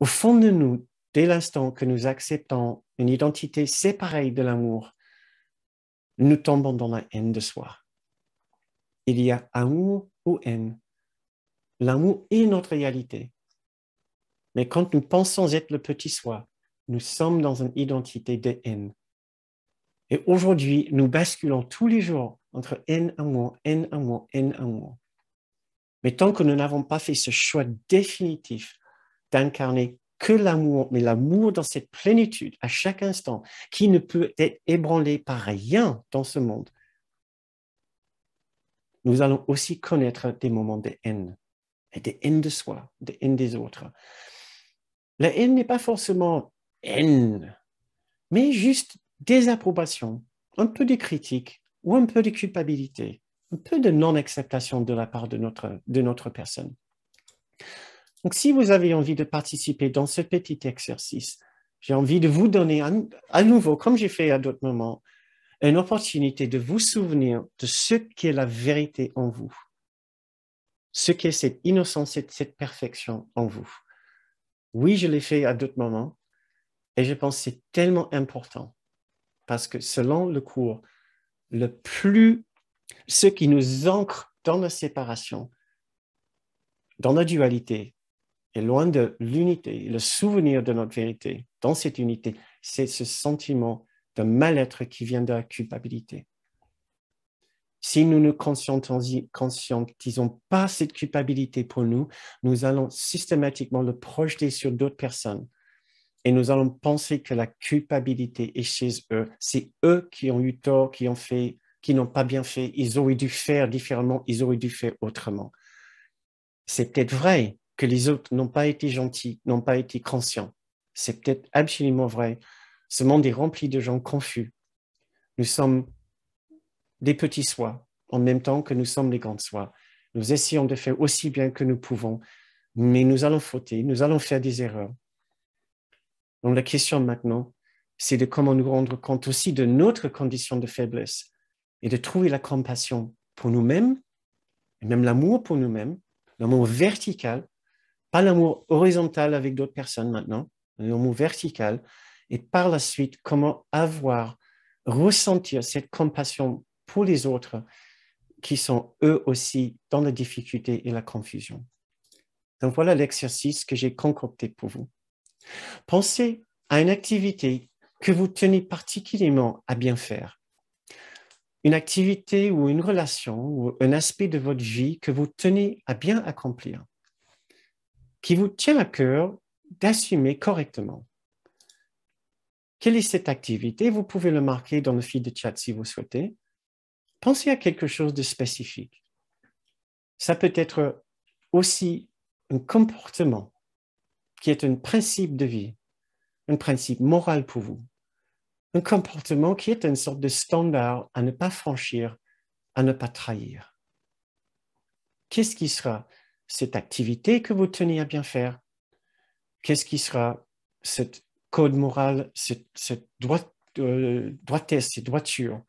Au fond de nous, dès l'instant que nous acceptons une identité séparée de l'amour, nous tombons dans la haine de soi. Il y a amour ou haine. L'amour est notre réalité. Mais quand nous pensons être le petit soi, nous sommes dans une identité de haine. Et aujourd'hui, nous basculons tous les jours entre haine, amour, haine, amour, haine, amour. Mais tant que nous n'avons pas fait ce choix définitif d'incarner que l'amour, mais l'amour dans cette plénitude à chaque instant, qui ne peut être ébranlé par rien dans ce monde, nous allons aussi connaître des moments de haine, et des haines de soi, des haines des autres. La haine n'est pas forcément haine, mais juste désapprobation, un peu de critique ou un peu de culpabilité, un peu de non-acceptation de la part de notre personne. Donc, si vous avez envie de participer dans ce petit exercice, j'ai envie de vous donner à nouveau, comme j'ai fait à d'autres moments, une opportunité de vous souvenir de ce qu'est la vérité en vous, ce qu'est cette innocence, cette perfection en vous. Oui, je l'ai fait à d'autres moments et je pense que c'est tellement important parce que selon le cours, ce qui nous ancre dans la séparation, dans la dualité, et loin de l'unité, le souvenir de notre vérité dans cette unité, c'est ce sentiment de mal-être qui vient de la culpabilité. Si nous ne conscientisons pas cette culpabilité pour nous, nous allons systématiquement le projeter sur d'autres personnes et nous allons penser que la culpabilité est chez eux. C'est eux qui ont eu tort, qui n'ont pas bien fait, ils auraient dû faire différemment, ils auraient dû faire autrement. C'est peut-être vrai que les autres n'ont pas été gentils, n'ont pas été conscients. C'est peut-être absolument vrai. Ce monde est rempli de gens confus. Nous sommes des petits sois, en même temps que nous sommes les grands sois. Nous essayons de faire aussi bien que nous pouvons, mais nous allons fauter, nous allons faire des erreurs. Donc la question maintenant, c'est de comment nous rendre compte aussi de notre condition de faiblesse et de trouver la compassion pour nous-mêmes, et même l'amour pour nous-mêmes, l'amour vertical, pas l'amour horizontal avec d'autres personnes maintenant, l'amour vertical, et par la suite, comment ressentir cette compassion pour les autres qui sont eux aussi dans la difficulté et la confusion. Donc voilà l'exercice que j'ai concocté pour vous. Pensez à une activité que vous tenez particulièrement à bien faire. Une activité ou une relation ou un aspect de votre vie que vous tenez à bien accomplir, qui vous tient à cœur d'assumer correctement. Quelle est cette activité? Vous pouvez le marquer dans le fil de chat si vous souhaitez. Pensez à quelque chose de spécifique. Ça peut être aussi un comportement qui est un principe de vie, un principe moral pour vous, un comportement qui est une sorte de standard à ne pas franchir, à ne pas trahir. Qu'est-ce qui sera cette activité que vous tenez à bien faire? Qu'est-ce qui sera cette code moral, cette droitesse, cette droiture,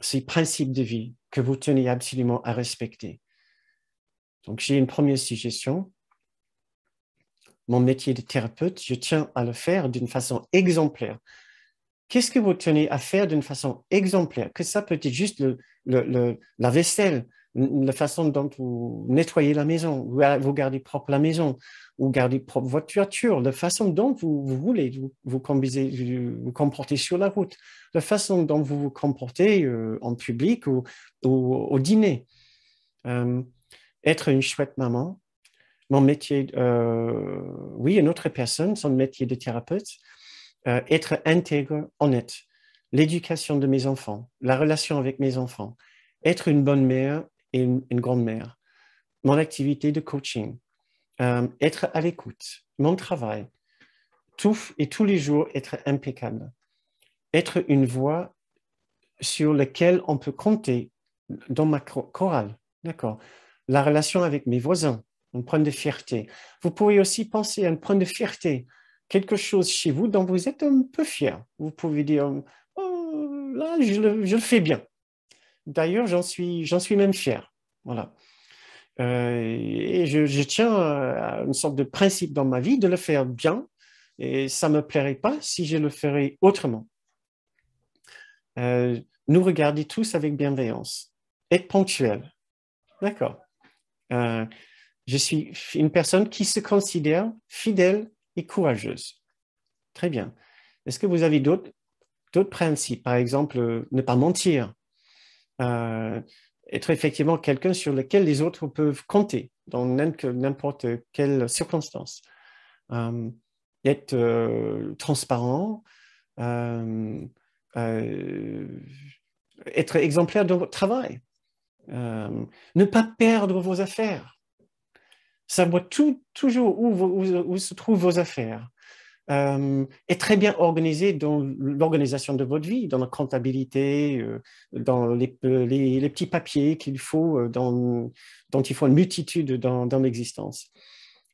ces principes de vie que vous tenez absolument à respecter? Donc, j'ai une première suggestion. Mon métier de thérapeute, je tiens à le faire d'une façon exemplaire. Qu'est-ce que vous tenez à faire d'une façon exemplaire? Que ça peut être juste la vaisselle, la façon dont vous nettoyez la maison, vous gardez propre la maison, vous gardez propre votre voiture, la façon dont vous voulez vous comporter sur la route, la façon dont vous vous comportez en public ou au dîner. Être une chouette maman. Mon métier, oui, une autre personne, son métier de thérapeute, être intègre, honnête, l'éducation de mes enfants, la relation avec mes enfants, être une bonne mère et une grande mère, mon activité de coaching, être à l'écoute, mon travail, tous les jours être impeccable, être une voix sur laquelle on peut compter dans ma chorale, d'accord, la relation avec mes voisins, un point de fierté. Vous pouvez aussi penser à un point de fierté, quelque chose chez vous dont vous êtes un peu fier. Vous pouvez dire, oh, là, je le fais bien. D'ailleurs, j'en suis même fier. Voilà. Et je tiens à une sorte de principe dans ma vie de le faire bien, et ça ne me plairait pas si je le ferais autrement. Nous regarder tous avec bienveillance. Être ponctuel. D'accord. Je suis une personne qui se considère fidèle et courageuse. Très bien. Est-ce que vous avez d'autres principes? Par exemple, ne pas mentir. Être effectivement quelqu'un sur lequel les autres peuvent compter dans n'importe quelle circonstance. Être transparent, être exemplaire dans votre travail, ne pas perdre vos affaires, savoir toujours où se trouvent vos affaires, est très bien organisé dans l'organisation de votre vie, dans la comptabilité, dans les petits papiers qu'il faut, dont il faut une multitude dans l'existence.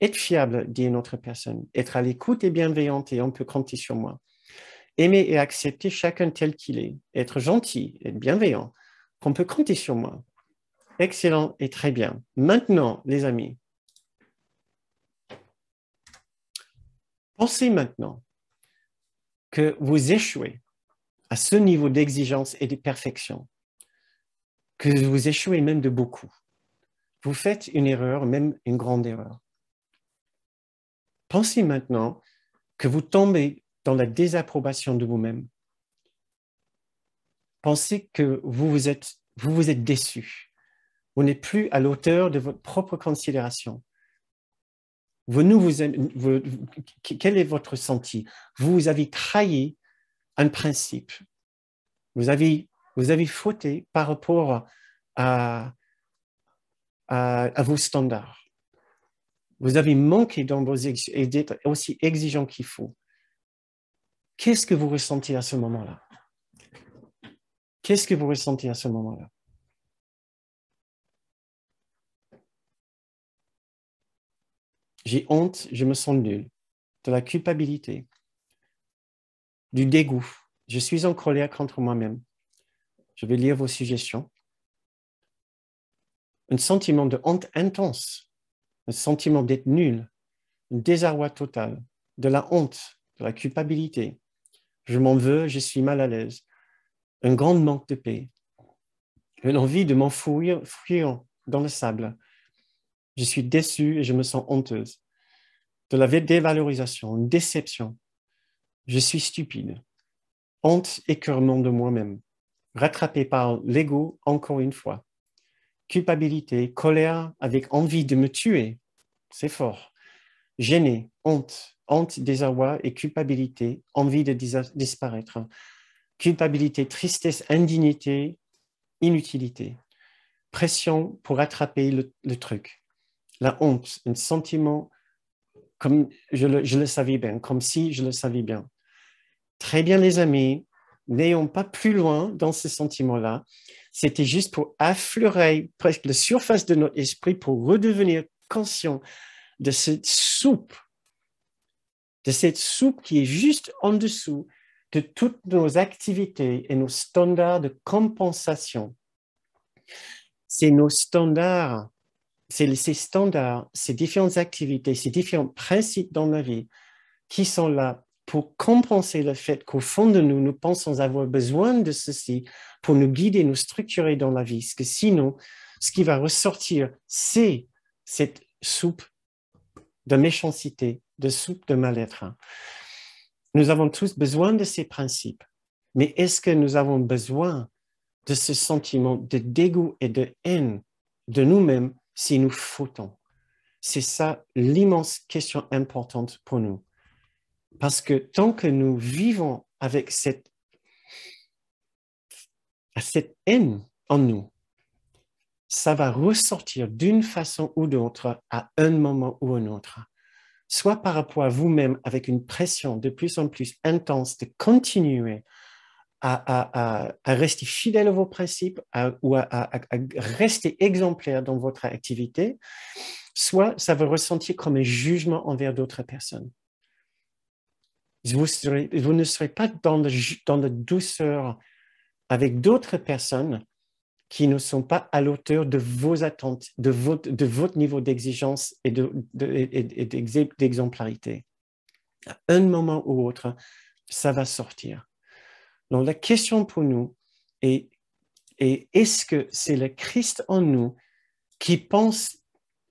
Être fiable, dit une autre personne. Être à l'écoute et bienveillante et on peut compter sur moi. Aimer et accepter chacun tel qu'il est. Être gentil, être bienveillant, qu'on peut compter sur moi. Excellent et très bien. Maintenant, les amis, pensez maintenant que vous échouez à ce niveau d'exigence et de perfection, que vous échouez même de beaucoup. Vous faites une erreur, même une grande erreur. Pensez maintenant que vous tombez dans la désapprobation de vous-même. Pensez que vous vous êtes déçu. Vous n'êtes plus à l'auteur de votre propre considération. Quel est votre ressenti? Vous avez trahi un principe. Vous avez fauté par rapport à vos standards. Vous avez manqué dans vos et d'être aussi exigeant qu'il faut. Qu'est-ce que vous ressentez à ce moment-là? Qu'est-ce que vous ressentez à ce moment-là? J'ai honte, je me sens nul. De la culpabilité, du dégoût. Je suis en colère contre moi-même. Je vais lire vos suggestions. Un sentiment de honte intense, un sentiment d'être nul, un désarroi total, de la honte, de la culpabilité. Je m'en veux, je suis mal à l'aise. Un grand manque de paix. Une envie de m'enfuir dans le sable. Je suis déçue et je me sens honteuse. De la dévalorisation, une déception. Je suis stupide. Honte, écœurement de moi-même. Rattrapé par l'ego encore une fois. Culpabilité, colère avec envie de me tuer. C'est fort. Gêné, honte, désarroi et culpabilité, envie de disparaître. Culpabilité, tristesse, indignité, inutilité. Pression pour rattraper le truc. La honte, un sentiment comme je le savais bien, comme si je le savais bien. Très bien, les amis, n'ayons pas plus loin dans ce sentiment-là. C'était juste pour affleurer presque la surface de notre esprit pour redevenir conscient de cette soupe qui est juste en dessous de toutes nos activités et nos standards de compensation. C'est nos standards, c'est ces standards, ces différentes activités, ces différents principes dans la vie qui sont là pour compenser le fait qu'au fond de nous, nous pensons avoir besoin de ceci pour nous guider, nous structurer dans la vie. Parce que sinon, ce qui va ressortir, c'est cette soupe de méchanceté, de soupe de mal-être. Nous avons tous besoin de ces principes. Mais est-ce que nous avons besoin de ce sentiment de dégoût et de haine de nous-mêmes si nous fautons? C'est ça l'immense question importante pour nous. Parce que tant que nous vivons avec cette haine en nous, ça va ressortir d'une façon ou d'autre à un moment ou un autre. Soit par rapport à vous-même avec une pression de plus en plus intense de continuer à rester fidèle à vos principes ou à rester exemplaire dans votre activité, soit ça va ressentir comme un jugement envers d'autres personnes. Vous ne serez pas dans la douceur avec d'autres personnes qui ne sont pas à l'auteur de vos attentes, de votre niveau d'exigence et d'exemplarité. À un moment ou autre, ça va sortir. Donc la question pour nous est, est-ce que c'est le Christ en nous qui pense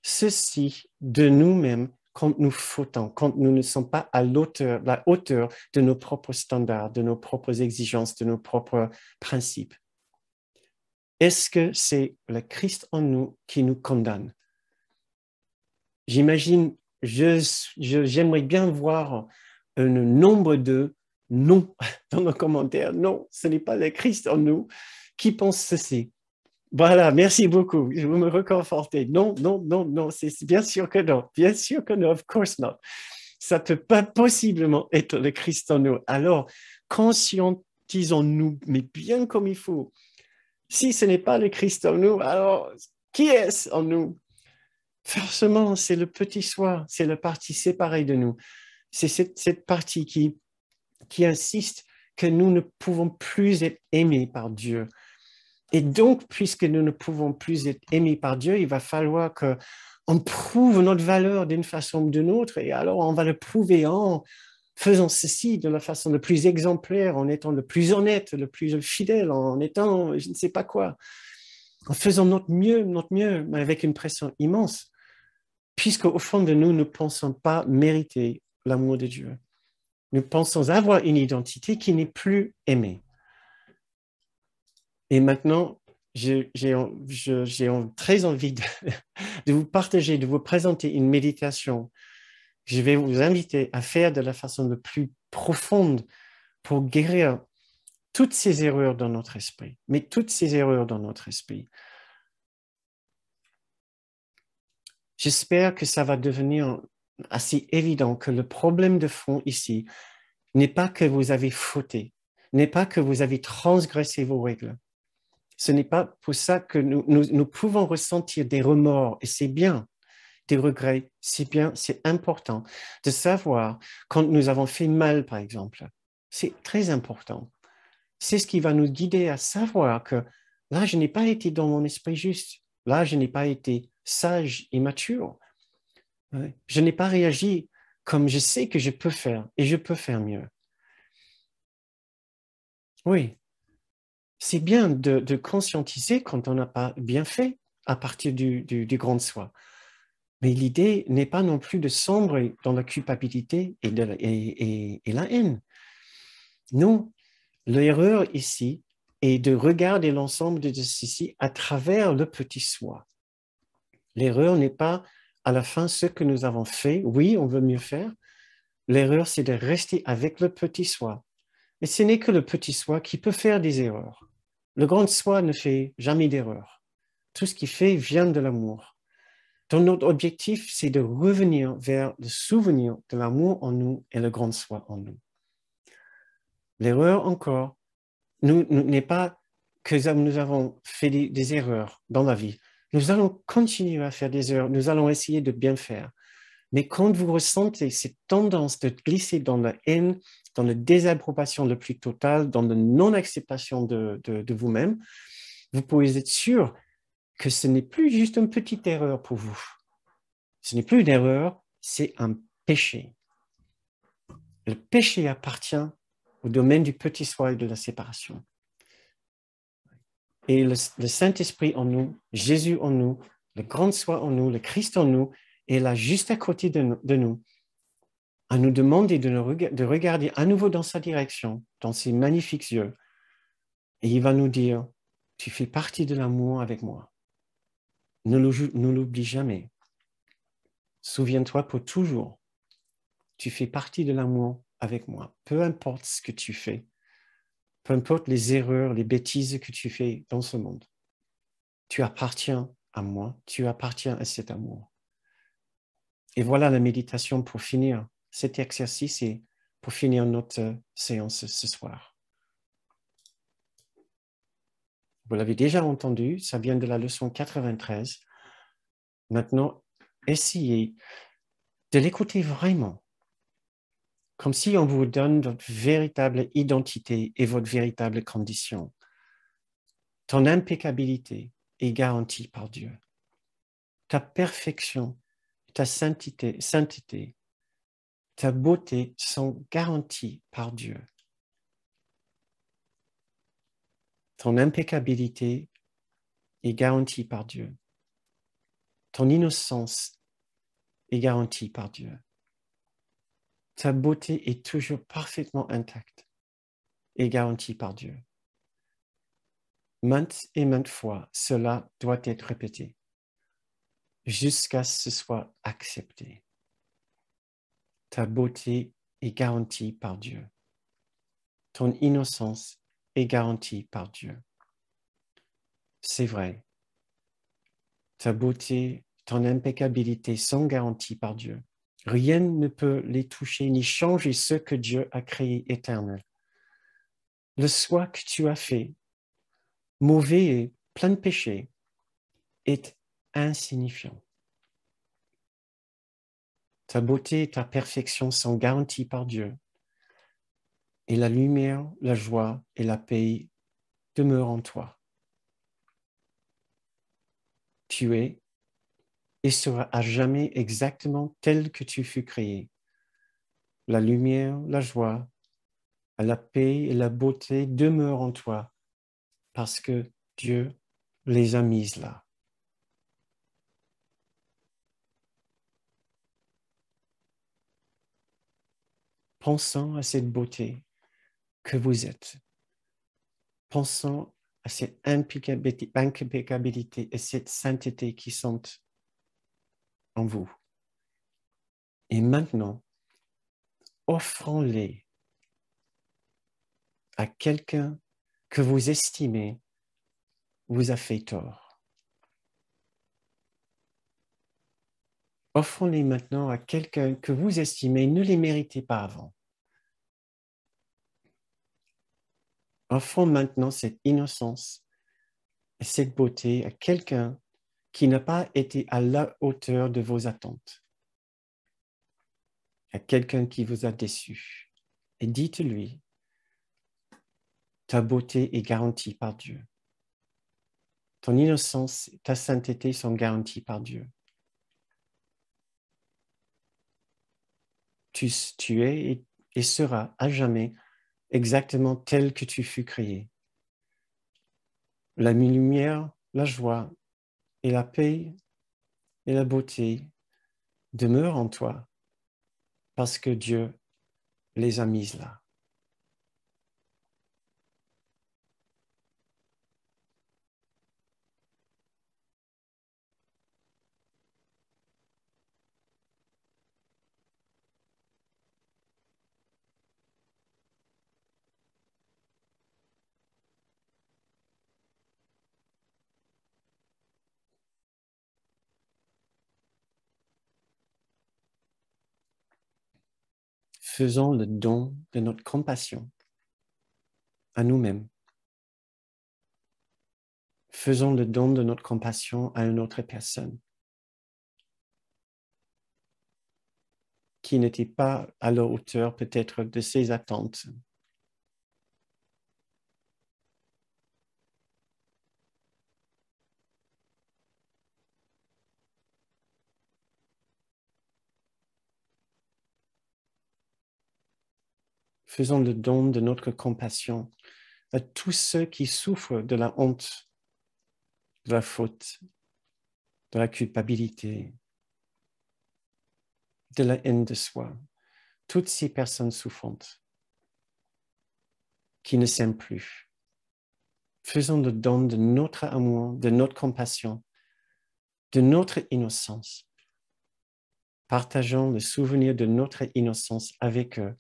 ceci de nous-mêmes quand nous fautons, quand nous ne sommes pas à la hauteur de nos propres standards, de nos propres exigences, de nos propres principes? Est-ce que c'est le Christ en nous qui nous condamne? J'imagine, j'aimerais bien voir un nombre de non dans nos commentaires. Non, ce n'est pas le Christ en nous qui pense ceci. Voilà, merci beaucoup. Vous me réconfortez. Non, non, non, non, c'est bien sûr que non. Bien sûr que non, of course not. Ça ne peut pas possiblement être le Christ en nous. Alors, conscientisons-nous, mais bien comme il faut. Si ce n'est pas le Christ en nous, alors qui est-ce en nous? Forcément, c'est le petit soi, c'est la partie séparée de nous. C'est cette partie qui insiste que nous ne pouvons plus être aimés par Dieu. Et donc, puisque nous ne pouvons plus être aimés par Dieu, il va falloir qu'on prouve notre valeur d'une façon ou d'une autre. Et alors, on va le prouver en faisant ceci de la façon la plus exemplaire, en étant le plus honnête, le plus fidèle, en étant je ne sais pas quoi, en faisant notre mieux, mais avec une pression immense, puisqu'au fond de nous, nous ne pensons pas mériter l'amour de Dieu. Nous pensons avoir une identité qui n'est plus aimée. Et maintenant, j'ai très envie de vous partager, de vous présenter une méditation. Je vais vous inviter à faire de la façon la plus profonde pour guérir toutes ces erreurs dans notre esprit, mais toutes ces erreurs dans notre esprit. J'espère que ça va devenir assez évident que le problème de fond ici n'est pas que vous avez fauté, n'est pas que vous avez transgressé vos règles. Ce n'est pas pour ça que nous pouvons ressentir des remords, et c'est bien, des regrets, c'est bien, c'est important de savoir quand nous avons fait mal, par exemple. C'est très important. C'est ce qui va nous guider à savoir que là, je n'ai pas été dans mon esprit juste. Là, je n'ai pas été sage et mature. Je n'ai pas réagi comme je sais que je peux faire, et je peux faire mieux. Oui, c'est bien de conscientiser quand on n'a pas bien fait à partir du grand soi. Mais l'idée n'est pas non plus de sombrer dans la culpabilité et la haine. Non, l'erreur ici est de regarder l'ensemble de ceci à travers le petit soi. L'erreur n'est pas à la fin ce que nous avons fait. Oui, on veut mieux faire. L'erreur, c'est de rester avec le petit soi. Mais ce n'est que le petit soi qui peut faire des erreurs. Le grand soi ne fait jamais d'erreur. Tout ce qu'il fait vient de l'amour. Donc notre objectif, c'est de revenir vers le souvenir de l'amour en nous et le grand soi en nous. L'erreur encore n'est pas que nous avons fait des erreurs dans la vie. Nous allons continuer à faire des erreurs, nous allons essayer de bien faire. Mais quand vous ressentez cette tendance de glisser dans la haine, dans la désapprobation le plus totale, dans la non-acceptation de vous-même, vous pouvez être sûr que ce n'est plus juste une petite erreur pour vous. Ce n'est plus une erreur, c'est un péché. Le péché appartient au domaine du petit soi et de la séparation. Et le Saint-Esprit en nous, Jésus en nous, le grand soi en nous, le Christ en nous, est là juste à côté de nous, à nous demander de regarder à nouveau dans sa direction, dans ses magnifiques yeux. Et il va nous dire, tu fais partie de l'amour avec moi. Ne l'oublie jamais. Souviens-toi pour toujours, tu fais partie de l'amour avec moi. Peu importe ce que tu fais, peu importe les erreurs, les bêtises que tu fais dans ce monde, tu appartiens à moi, tu appartiens à cet amour. Et voilà la méditation pour finir cet exercice et pour finir notre séance ce soir. Vous l'avez déjà entendu, ça vient de la leçon 93. Maintenant, essayez de l'écouter vraiment, comme si on vous donne votre véritable identité et votre véritable condition. ton impeccabilité est garantie par Dieu. Ta perfection, ta sainteté, ta beauté sont garanties par Dieu. Ton impeccabilité est garantie par Dieu. Ton innocence est garantie par Dieu. Ta beauté est toujours parfaitement intacte et garantie par Dieu. Maintes et maintes fois, cela doit être répété jusqu'à ce que ce soit accepté. Ta beauté est garantie par Dieu. Ton innocence est garantie par Dieu. C'est vrai. Ta beauté, ton impeccabilité sont garanties par Dieu. Rien ne peut les toucher ni changer ce que Dieu a créé éternel. Le soi que tu as fait, mauvais et plein de péché, est insignifiant. Ta beauté et ta perfection sont garanties par Dieu. Et la lumière, la joie et la paix demeurent en toi. Tu es et seras à jamais exactement tel que tu fus créé. La lumière, la joie, la paix et la beauté demeurent en toi parce que Dieu les a mises là. Pensons à cette beauté que vous êtes. Pensons à cette impeccabilité et cette sainteté qui sont en vous. Et maintenant, offrons-les à quelqu'un que vous estimez vous a fait tort. Offrons-les maintenant à quelqu'un que vous estimez ne les méritait pas avant. Offrons maintenant cette innocence et cette beauté à quelqu'un qui n'a pas été à la hauteur de vos attentes, à quelqu'un qui vous a déçu. Et dites-lui, ta beauté est garantie par Dieu. Ton innocence, ta sainteté sont garanties par Dieu. Tu es et seras à jamais exactement tel que tu fus créé. La lumière, la joie et la paix et la beauté demeurent en toi parce que Dieu les a mises là. Faisons le don de notre compassion à nous-mêmes. Faisons le don de notre compassion à une autre personne qui n'était pas à la hauteur peut-être de ses attentes. Faisons le don de notre compassion à tous ceux qui souffrent de la honte, de la faute, de la culpabilité, de la haine de soi. Toutes ces personnes souffrantes qui ne s'aiment plus. Faisons le don de notre amour, de notre compassion, de notre innocence. Partageons le souvenir de notre innocence avec eux.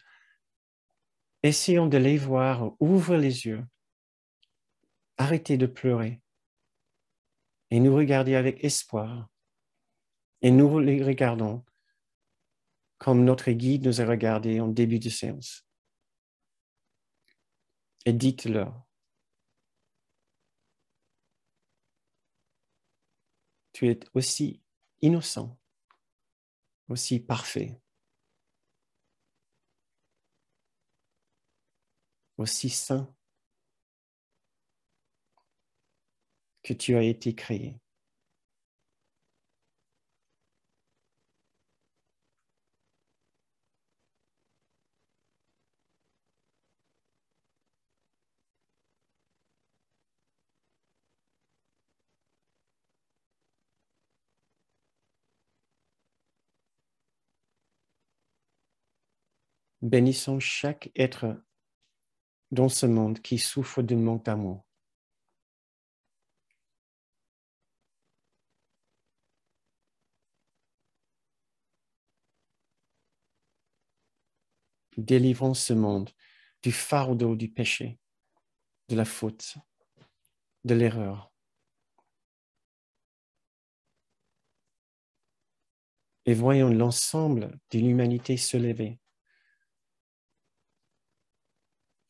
Essayons de les voir, ouvre les yeux, arrêtez de pleurer et nous regarder avec espoir. Et nous les regardons comme notre guide nous a regardés en début de séance. Et dites-leur, tu es aussi innocent, aussi parfait, aussi saint, que tu as été créé. Bénissons chaque être dans ce monde qui souffre d'un manque d'amour. Délivrons ce monde du fardeau du péché, de la faute, de l'erreur. Et voyons l'ensemble de l'humanité se lever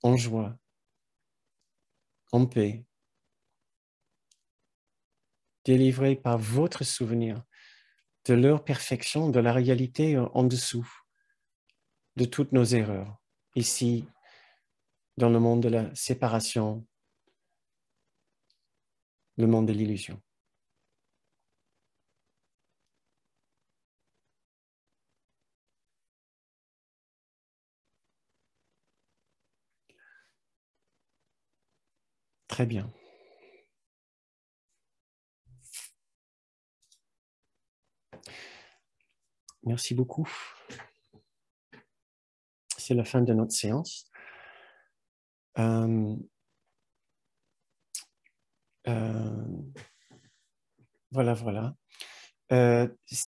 en joie, en paix, délivrés par votre souvenir de leur perfection, de la réalité en dessous, de toutes nos erreurs, ici, dans le monde de la séparation, le monde de l'illusion. Très bien. Merci beaucoup. C'est la fin de notre séance. Voilà.